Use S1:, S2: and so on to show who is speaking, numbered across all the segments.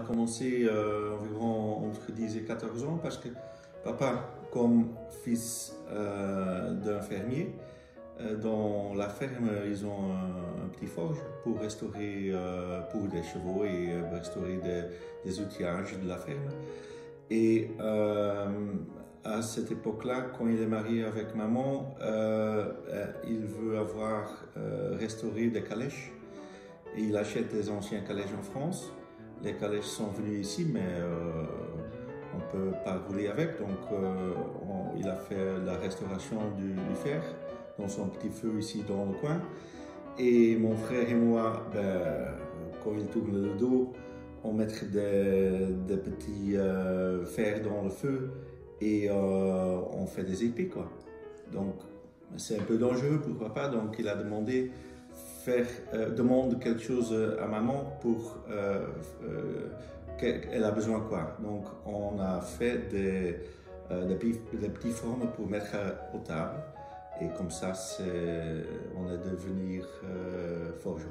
S1: commencé environ entre 10 et 14 ans parce que papa, comme fils d'un fermier, dans la ferme, ils ont un petit forge pour restaurer pour des chevaux et restaurer des outillages de la ferme. Et à cette époque-là, quand il est marié avec maman, il veut avoir restauré des calèches. Et il achète des anciens calèches en France. Les calèches sont venus ici, mais on ne peut pas rouler avec. Donc il a fait la restauration du fer dans son petit feu ici dans le coin. Et mon frère et moi, quand il tourne le dos, on mettrait des petits fers dans le feu et on fait des épées, quoi. Donc c'est un peu dangereux pour papa, donc il a demandé demande quelque chose à maman pour qu'elle a besoin quoi. Donc on a fait des petits formes pour mettre aux tables et comme ça on est devenu forgeron.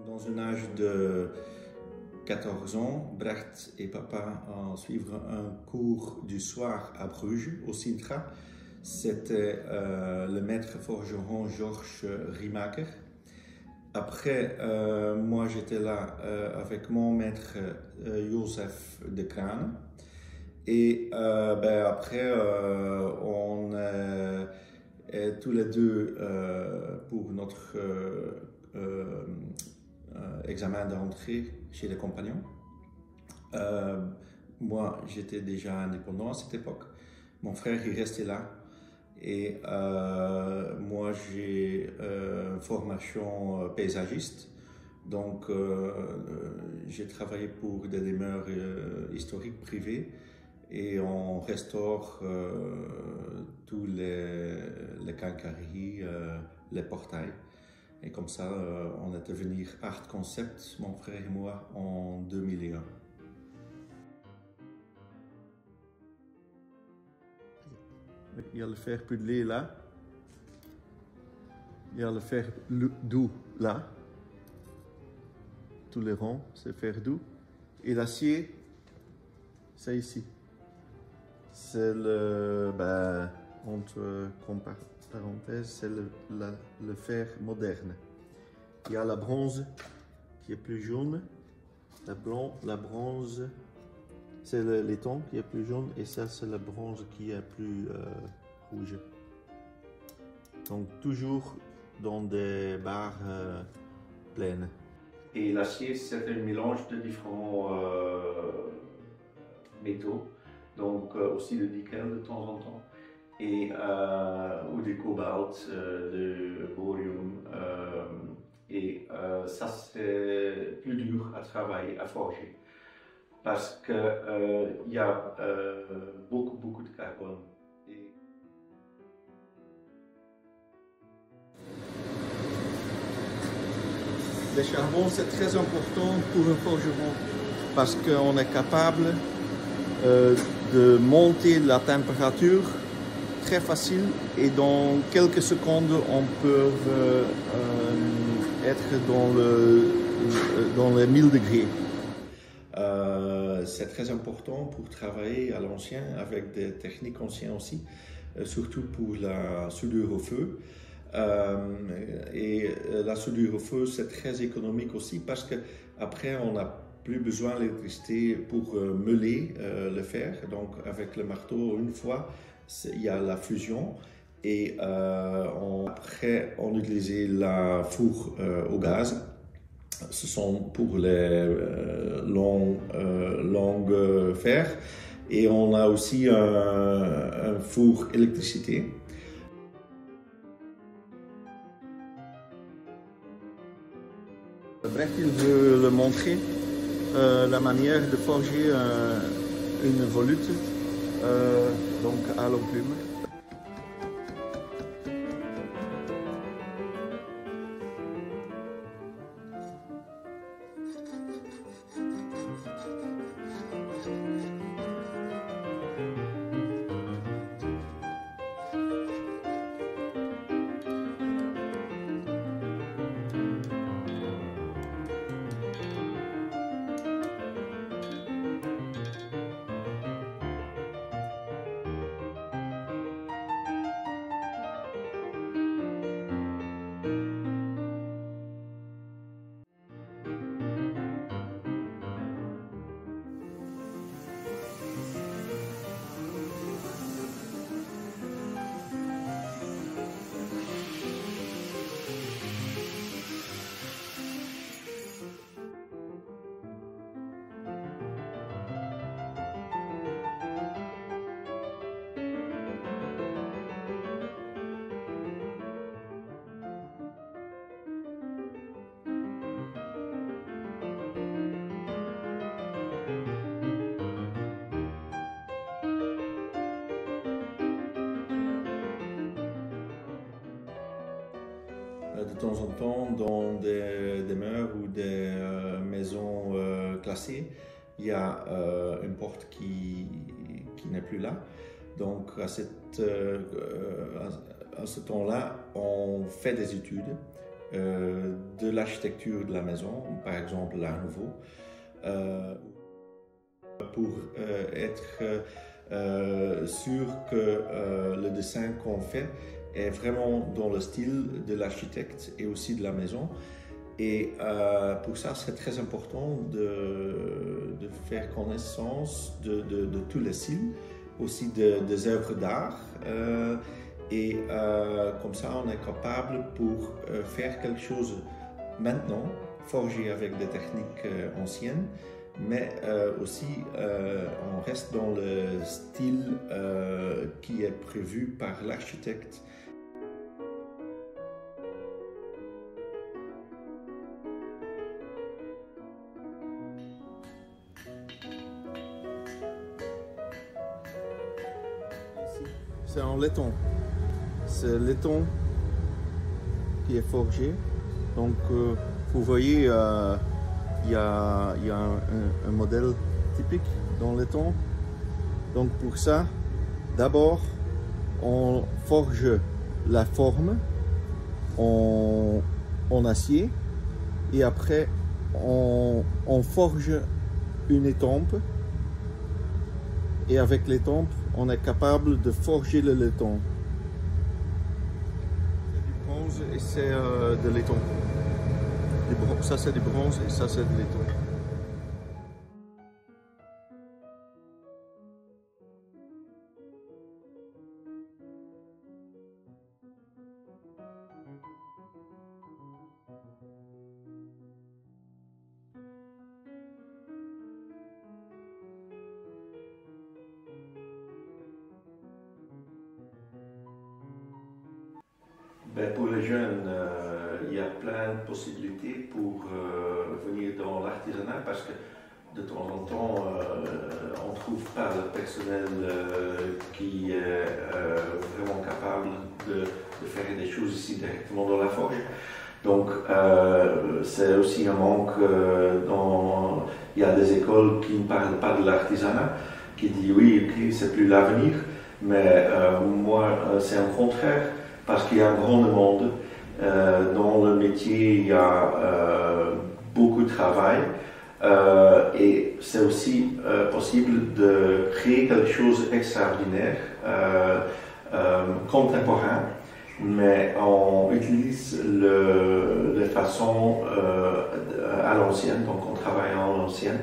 S1: Dans un âge de 14 ans, Brecht et papa suivre un cours du soir à Bruges, au Sintra. C'était le maître forgeron Georges Riemaker. Après, moi j'étais là avec mon maître Joseph de Crane. Et après, on est tous les deux pour notre examen d'entrée chez les compagnons. Moi, j'étais déjà indépendant à cette époque. Mon frère, il restait là. Et moi, j'ai une formation paysagiste. Donc, j'ai travaillé pour des demeures historiques privées et on restaure tous les quincailleries, les portails. Et comme ça, on est devenu Art Concept, mon frère et moi, en 2001. Il y a le fer pudelé là. Il y a le fer doux là. Tous les ronds, c'est fer doux. Et l'acier, c'est ici. C'est le, entre parenthèses, c'est le fer moderne. Il y a la bronze qui est plus jaune. La bronze, c'est le laiton qui est plus jaune et ça c'est la bronze qui est plus rouge. Donc toujours dans des barres pleines. Et l'acier c'est un mélange de différents métaux, donc aussi le nickel de temps en temps, et, ou du cobalt, du borium. Et ça c'est plus dur à travailler, à forger. Parce qu'il y a beaucoup de carbone. Le charbon, c'est très important pour un forgeron parce qu'on est capable de monter la température très facile et dans quelques secondes, on peut être dans les 1000 degrés. C'est très important pour travailler à l'ancien avec des techniques anciennes aussi, surtout pour la soudure au feu. Et la soudure au feu, c'est très économique aussi parce qu'après, on n'a plus besoin d'électricité pour meuler le fer. Donc, avec le marteau, une fois, il y a la fusion. Et après, on utilisait la four au gaz. Ce sont pour les longues fers. Et on a aussi un four électricité. Brecht, il veut le montrer, la manière de forger une volute, donc à l'enclume. temps en temps, dans des demeures ou des maisons classées, il y a une porte qui n'est plus là. Donc à ce temps-là, on fait des études de l'architecture de la maison, par exemple l'Art Nouveau, pour être sûr que le dessin qu'on fait est vraiment dans le style de l'architecte et aussi de la maison. Et pour ça, c'est très important de faire connaissance de tous les styles, aussi des œuvres d'art. Et comme ça, on est capable pour faire quelque chose maintenant, forgé avec des techniques anciennes, mais aussi on reste dans le style qui est prévu par l'architecte. C'est en laiton. C'est le laiton qui est forgé. Donc vous voyez, il y a un modèle typique dans le laiton. Donc pour ça, d'abord on forge la forme en acier et après on forge une étampe. Et avec l'étampe, on est capable de forger le laiton. C'est du bronze et c'est de laiton. Ça c'est du bronze et ça c'est de laiton. Ben, pour les jeunes, il y a plein de possibilités pour venir dans l'artisanat parce que de temps en temps, on ne trouve pas le personnel qui est vraiment capable de faire des choses ici directement dans la forge. Donc, c'est aussi un manque il y a des écoles qui ne parlent pas de l'artisanat, qui disent oui, okay, c'est plus l'avenir, mais moi, c'est un contraire. Parce qu'il y a un grand demande. Dans le métier, il y a beaucoup de travail et c'est aussi possible de créer quelque chose d'extraordinaire, contemporain, mais on utilise les façons à l'ancienne, donc on travaille à l'ancienne,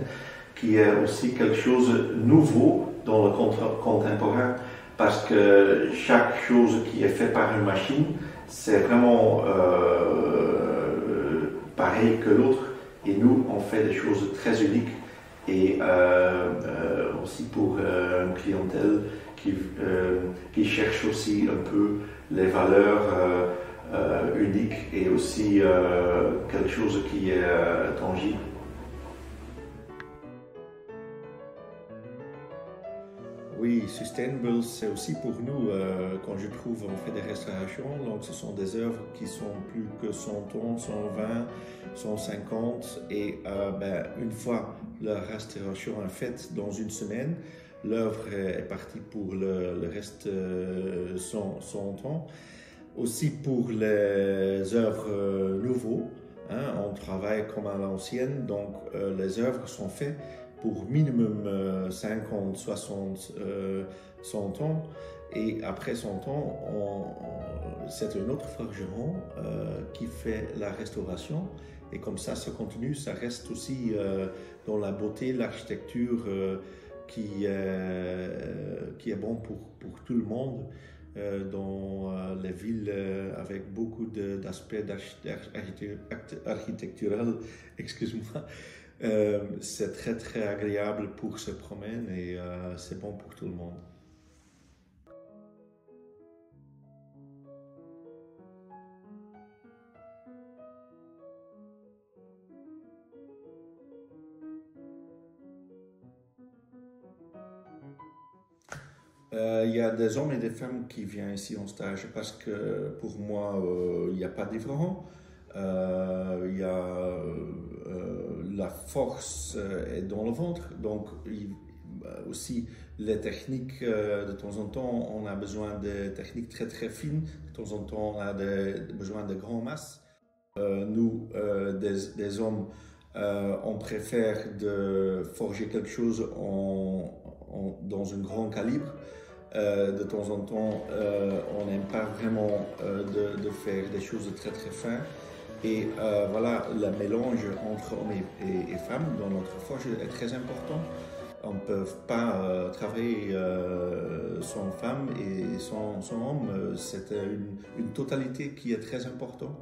S1: qui est aussi quelque chose de nouveau dans le contemporain. Parce que chaque chose qui est faite par une machine, c'est vraiment pareil que l'autre. Et nous, on fait des choses très uniques. Et aussi pour une clientèle qui cherche aussi un peu les valeurs uniques et aussi quelque chose qui est tangible. Oui, sustainable, c'est aussi pour nous, quand je trouve, on fait des restaurations, donc ce sont des œuvres qui sont plus que 100 ans, 120, 150, et une fois la restauration est faite dans une semaine, l'œuvre est partie pour le reste 100 ans. Aussi pour les œuvres nouveaux, hein, on travaille comme à l'ancienne, donc les œuvres sont faites pour minimum 50, 60, 100 ans. Et après 100 ans, c'est un autre forgeron qui fait la restauration. Et comme ça continue, ça reste aussi dans la beauté, l'architecture qui est bon pour tout le monde. Dans les villes avec beaucoup d'aspects architecturels, excuse-moi. C'est très très agréable pour se promener et c'est bon pour tout le monde. Il y a des hommes et des femmes qui viennent ici en stage parce que pour moi, il n'y a pas de différence. Il y a la force est dans le ventre, donc aussi les techniques, de temps en temps, on a besoin de techniques très très fines, de temps en temps, on a besoin de grandes masses. Nous, des hommes, on préfère de forger quelque chose dans un grand calibre. De temps en temps, on n'aime pas vraiment de faire des choses très très fines. Et voilà, le mélange entre hommes et femmes dans notre forge est très important. On ne peut pas travailler sans femme et sans homme. C'est une totalité qui est très importante.